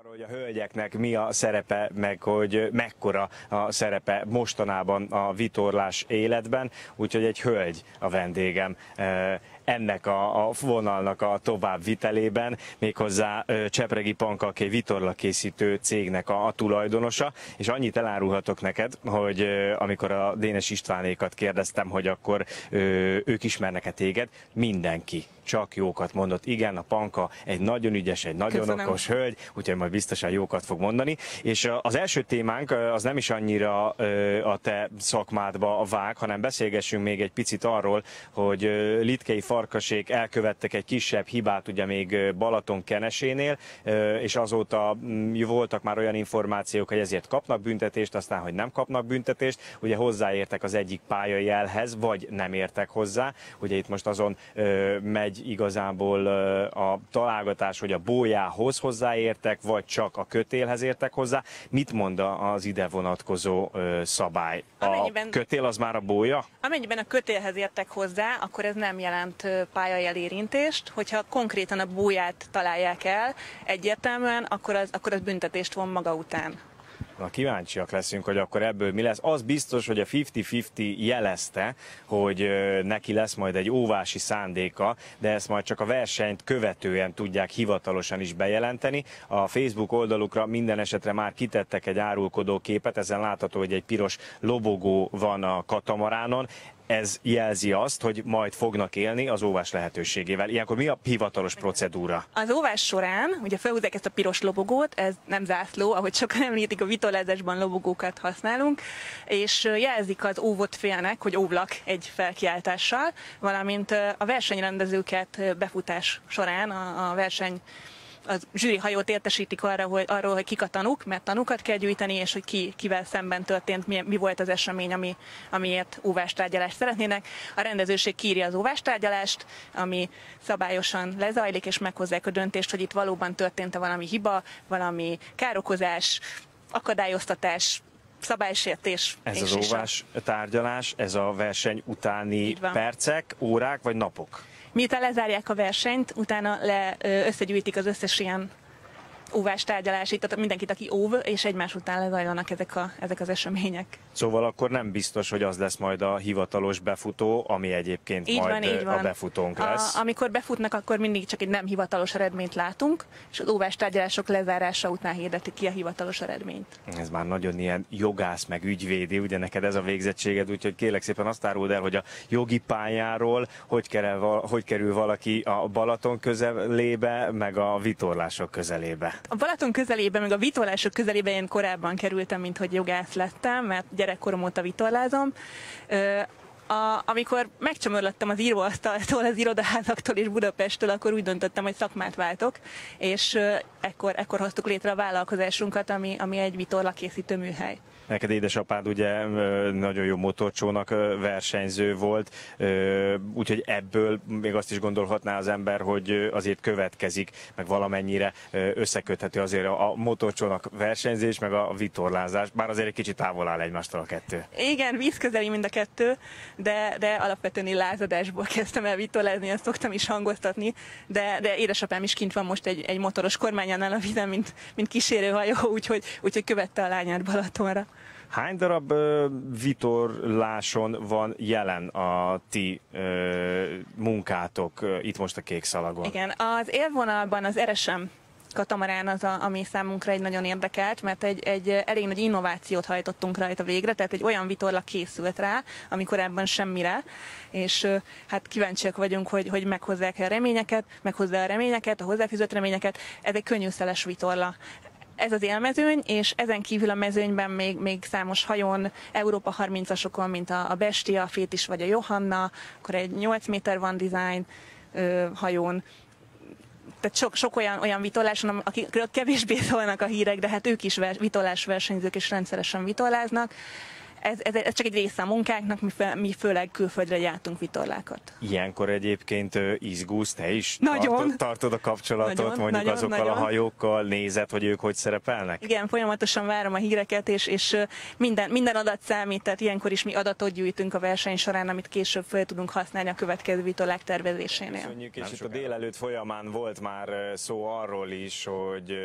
arról, hogy a hölgyeknek mi a szerepe, meg hogy mekkora a szerepe mostanában a vitorlás életben, úgyhogy egy hölgy a vendégem ennek a vonalnak a továbbvitelében, méghozzá Csepregi Pankaké vitorlakészítő cégnek a tulajdonosa, és annyit elárulhatok neked, hogy amikor a Dénes Istvánékat kérdeztem, hogy akkor ők ismernek-e téged, mindenki csak jókat mondott. Igen, a Panka egy nagyon ügyes, egy nagyon okos hölgy, úgyhogy majd biztosan jókat fog mondani. És az első témánk az nem is annyira a te szakmádba vág, hanem beszélgessünk még egy picit arról, hogy Litkei Farkasék elkövettek egy kisebb hibát ugye még Balaton-Kenesénél, és azóta voltak már olyan információk, hogy ezért kapnak büntetést, aztán, hogy nem kapnak büntetést. Ugye hozzáértek az egyik pályajelhez, vagy nem értek hozzá. Ugye itt most azon megy igazából a találgatás, hogy a bójához hozzáértek, vagy csak a kötélhez értek hozzá. Mit mond az ide vonatkozó szabály? A kötél az már a bója? Amennyiben a kötélhez értek hozzá, akkor ez nem jelent pályajelérintést. Hogyha konkrétan a bóját találják el egyértelműen, akkor az büntetést von maga után. Na, kíváncsiak leszünk, hogy akkor ebből mi lesz. Az biztos, hogy a 50-50 jelezte, hogy neki lesz majd egy óvási szándéka, de ezt majd csak a versenyt követően tudják hivatalosan is bejelenteni. A Facebook oldalukra minden esetre már kitettek egy árulkodó képet, ezen látható, hogy egy piros lobogó van a katamaránon. Ez jelzi azt, hogy majd fognak élni az óvás lehetőségével. Ilyenkor mi a hivatalos procedúra? Az óvás során, ugye felhúzzák ezt a piros lobogót, ez nem zászló, ahogy sokan említik, a vitorlázásban lobogókat használunk, és jelzik az óvott félnek, hogy óvlak egy felkiáltással, valamint a versenyrendezőket befutás során a verseny a zsűrihajót értesítik arról, hogy kik a tanúk, mert tanúkat kell gyűjteni, és hogy kivel szemben történt, mi volt az esemény, amiért óvástárgyalást szeretnének. A rendezőség kiírja az óvástárgyalást, ami szabályosan lezajlik, és meghozzák a döntést, hogy itt valóban történt-e valami hiba, valami károkozás, akadályoztatás, szabálysértés. Ez az óvás tárgyalás, ez a verseny utáni percek, órák vagy napok? Miután lezárják a versenyt, utána összegyűjtik az összes ilyen óvás tárgyalásig, tehát mindenkit, aki óv, és egymás után lezajlanak ezek az események. Szóval akkor nem biztos, hogy az lesz majd a hivatalos befutó, ami egyébként így majd van. A befutónk lesz. Amikor befutnak, akkor mindig csak egy nem hivatalos eredményt látunk, és az óvás tárgyalások lezárása után hirdetik ki a hivatalos eredményt. Ez már nagyon ilyen jogász meg ügyvédi, ugye neked ez a végzettséged, úgyhogy kérlek szépen azt áruld el, hogy a jogi pályáról hogy kerül valaki a Balaton közelébe, meg a vitorlások közelébe. A Balaton közelébe, meg a vitorlások közelébe én korábban kerültem, mint hogy jogász lettem, mert gyerekkorom óta vitorlázom. Amikor megcsomorlottam az íróasztaltól, az irodaházaktól és Budapesttől, akkor úgy döntöttem, hogy szakmát váltok, és ekkor hoztuk létre a vállalkozásunkat, ami egy vitorlakészítő műhely. Neked édesapád ugye nagyon jó motorcsónak versenyző volt, úgyhogy ebből még azt is gondolhatná az ember, hogy azért következik, meg valamennyire összeköthető azért a motorcsónak versenyzés, meg a vitorlázás, bár azért egy kicsit távol áll egymástól a kettő. Igen, vízközeli mind a kettő, de alapvetően én lázadásból kezdtem el vitorlázni, ezt szoktam is hangoztatni, de édesapám is kint van most egy motoros kormányánál a vízen, mint kísérőhajó, úgyhogy követte a lányát Balatonra. Hány darab vitorláson van jelen a ti munkátok itt most a Kékszalagon? Igen, az élvonalban az RSM katamarán az, ami számunkra egy nagyon érdekelt, mert egy elég nagy innovációt hajtottunk rajta végre, tehát egy olyan vitorla készült rá, ami korábban semmire, és hát kíváncsiak vagyunk, hogy meghozzák-e a reményeket, a hozzáfűzött reményeket. Ez egy könnyűszeles vitorla. Ez az élmezőny, és ezen kívül a mezőnyben még számos hajón, Európa 30-asokon, mint a Bestia, a Fétis vagy a Johanna, akkor egy 8 méter van design hajón. Tehát sok olyan vitorláson, akikről kevésbé szólnak a hírek, de hát ők is vitorlás versenyzők és rendszeresen vitorláznak. ez csak egy része a munkánknak, mi főleg külföldre gyártunk vitorlákat. Ilyenkor egyébként izgulsz, te is tartod a kapcsolatot mondjuk azokkal a hajókkal, nézed, hogy ők hogy szerepelnek? Igen, folyamatosan várom a híreket, és minden adat számít, tehát ilyenkor is mi adatot gyűjtünk a verseny során, amit később fel tudunk használni a következő vitorlák tervezésénél. Köszönjük, és itt a délelőtt folyamán volt már szó arról is, hogy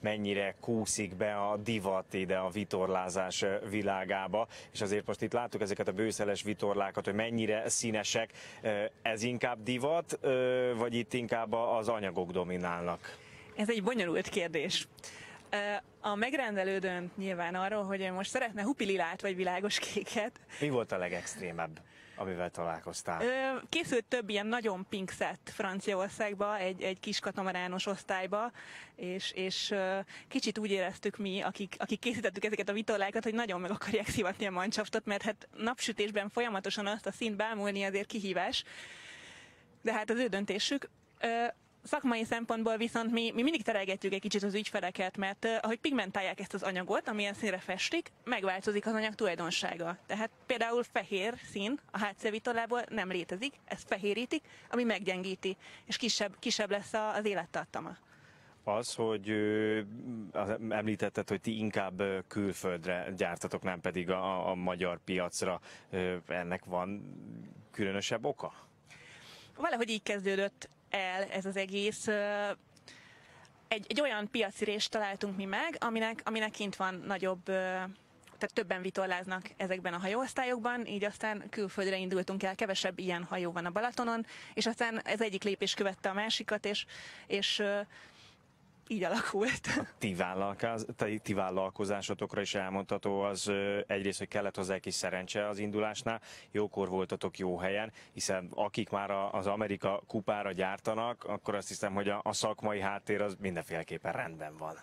mennyire kúszik be a divat ide a vitorlázás világába, és azért most itt láttuk ezeket a bőszeles vitorlákat, hogy mennyire színesek. Ez inkább divat, vagy itt inkább az anyagok dominálnak? Ez egy bonyolult kérdés. A megrendelő dönt nyilván arról, hogy most szeretne hupililát vagy világos kéket. Mi volt a legextrémebb, amivel találkoztál? Készült több ilyen nagyon pink set Franciaországba, egy kis katamarános osztályba, és kicsit úgy éreztük mi, akik készítettük ezeket a vitorlákat, hogy nagyon meg akarják szivatni a mancsaftot, mert hát napsütésben folyamatosan azt a színt bámulni azért kihívás, de hát az ő döntésük. Szakmai szempontból viszont mi mindig terelgetjük egy kicsit az ügyfeleket, mert ahogy pigmentálják ezt az anyagot, amilyen színre festik, megváltozik az anyag tulajdonsága. Tehát például fehér szín a HC vitorlából nem létezik, ezt fehérítik, ami meggyengíti, és kisebb lesz az élettartama. Az, hogy említetted, hogy ti inkább külföldre gyártatok, nem pedig a magyar piacra, ennek van különösebb oka? Valahogy így kezdődött el ez az egész. Egy olyan piacirést találtunk mi meg, aminek kint van nagyobb, tehát többen vitorláznak ezekben a hajóosztályokban, így aztán külföldre indultunk el, kevesebb ilyen hajó van a Balatonon, és aztán ez egyik lépés követte a másikat, és így alakult. Ti vállalkozásotokra is elmondható az egyrészt, hogy kellett hozzá egy kis szerencse az indulásnál, jókor voltatok jó helyen, hiszen akik már az Amerika kupára gyártanak, akkor azt hiszem, hogy a szakmai háttér az mindenféleképpen rendben van.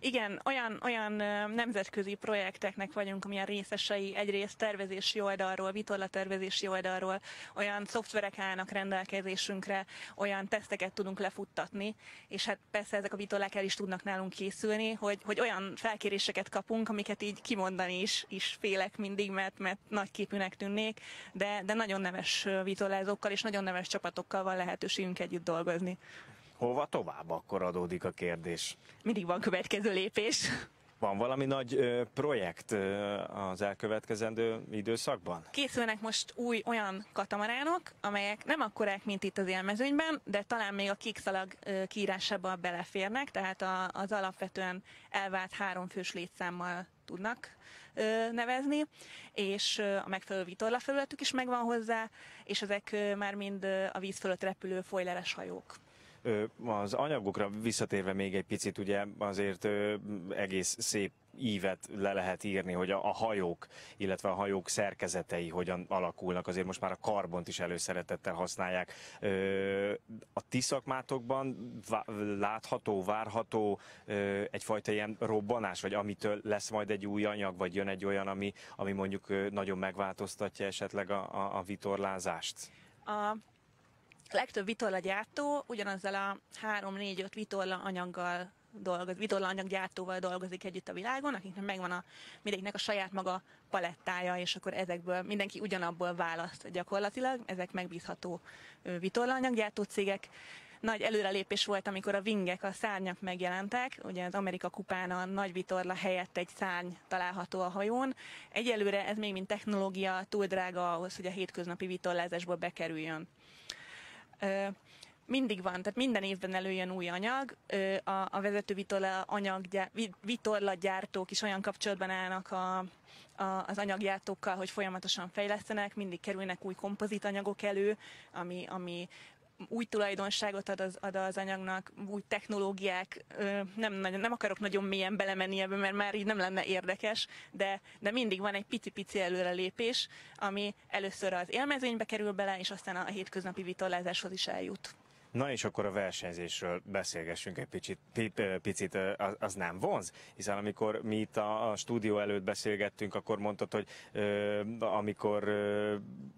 Igen, olyan nemzetközi projekteknek vagyunk, amilyen részesei, egyrészt tervezési oldalról, vitorlatervezési oldalról, olyan szoftverek állnak rendelkezésünkre, olyan teszteket tudunk lefuttatni, és hát persze ezek a vitorlák el is tudnak nálunk készülni, hogy olyan felkéréseket kapunk, amiket így kimondani is félek mindig, mert nagyképűnek tűnnék, de nagyon neves vitorlázókkal és nagyon neves csapatokkal van lehetőségünk együtt dolgozni. Hova tovább, akkor adódik a kérdés? Mindig van következő lépés. Van valami nagy projekt az elkövetkezendő időszakban? Készülnek most új olyan katamaránok, amelyek nem akkorák, mint itt az élmezőnyben, de talán még a kék szalag kiírásába beleférnek, tehát az alapvetően elvált 3 fős létszámmal tudnak nevezni, és a megfelelő vitorlafelületük is megvan hozzá, és ezek már mind a víz fölött repülő foileres hajók. Az anyagokra visszatérve még egy picit, ugye azért egész szép ívet le lehet írni, hogy a hajók, illetve a hajók szerkezetei hogyan alakulnak. Azért most már a karbont is előszeretettel használják. A ti szakmátokban látható, várható egyfajta ilyen robbanás, vagy amitől lesz majd egy új anyag, vagy jön egy olyan, ami mondjuk nagyon megváltoztatja esetleg a vitorlázást? A legtöbb vitorlagyártó ugyanazzal a 3-4-5 vitorlaanyaggyártóval dolgozik együtt a világon, akiknek megvan mindegyiknek a saját maga palettája, és akkor ezekből mindenki ugyanabból választ gyakorlatilag. Ezek megbízható vitorlaanyaggyártó cégek. Nagy előrelépés volt, amikor a wingek, a szárnyak megjelentek. Ugye az Amerika kupán a nagy vitorla helyett egy szárny található a hajón. Egyelőre ez még mint technológia túl drága ahhoz, hogy a hétköznapi vitorlázásból bekerüljön. Mindig van, tehát minden évben előjön új anyag, a vezető vitorlagyártók is olyan kapcsolatban állnak az anyaggyártókkal, hogy folyamatosan fejlesztenek, mindig kerülnek új kompozitanyagok elő, ami új tulajdonságot ad az anyagnak, új technológiák, nem akarok nagyon mélyen belemenni ebbe, mert már így nem lenne érdekes, de mindig van egy pici-pici előrelépés, ami először az élmezőnybe kerül bele, és aztán a hétköznapi vitorlázáshoz is eljut. Na és akkor a versenyzésről beszélgessünk egy picit, az nem vonz? Hiszen amikor mi itt a stúdió előtt beszélgettünk, akkor mondtad, hogy amikor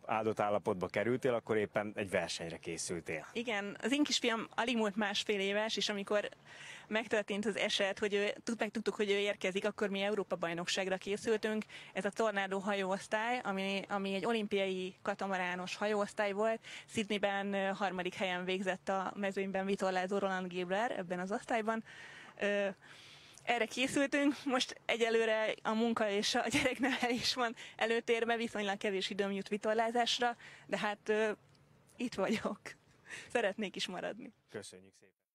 áldott állapotba kerültél, akkor éppen egy versenyre készültél. Igen, az én kisfiam alig múlt 1,5 éves, és amikor megtörtént az eset, hogy megtudtuk, hogy ő érkezik, akkor mi Európa-bajnokságra készültünk. Ez a Tornado hajóosztály, ami egy olimpiai katamarános hajóosztály volt. Sydneyben 3. helyen végzett a mezőnyben vitorlázó Roland Gébler ebben az osztályban. Erre készültünk, most egyelőre a munka és a gyereknevelés van előtérbe, viszonylag kevés időm jut vitorlázásra, de hát itt vagyok. Szeretnék is maradni. Köszönjük szépen!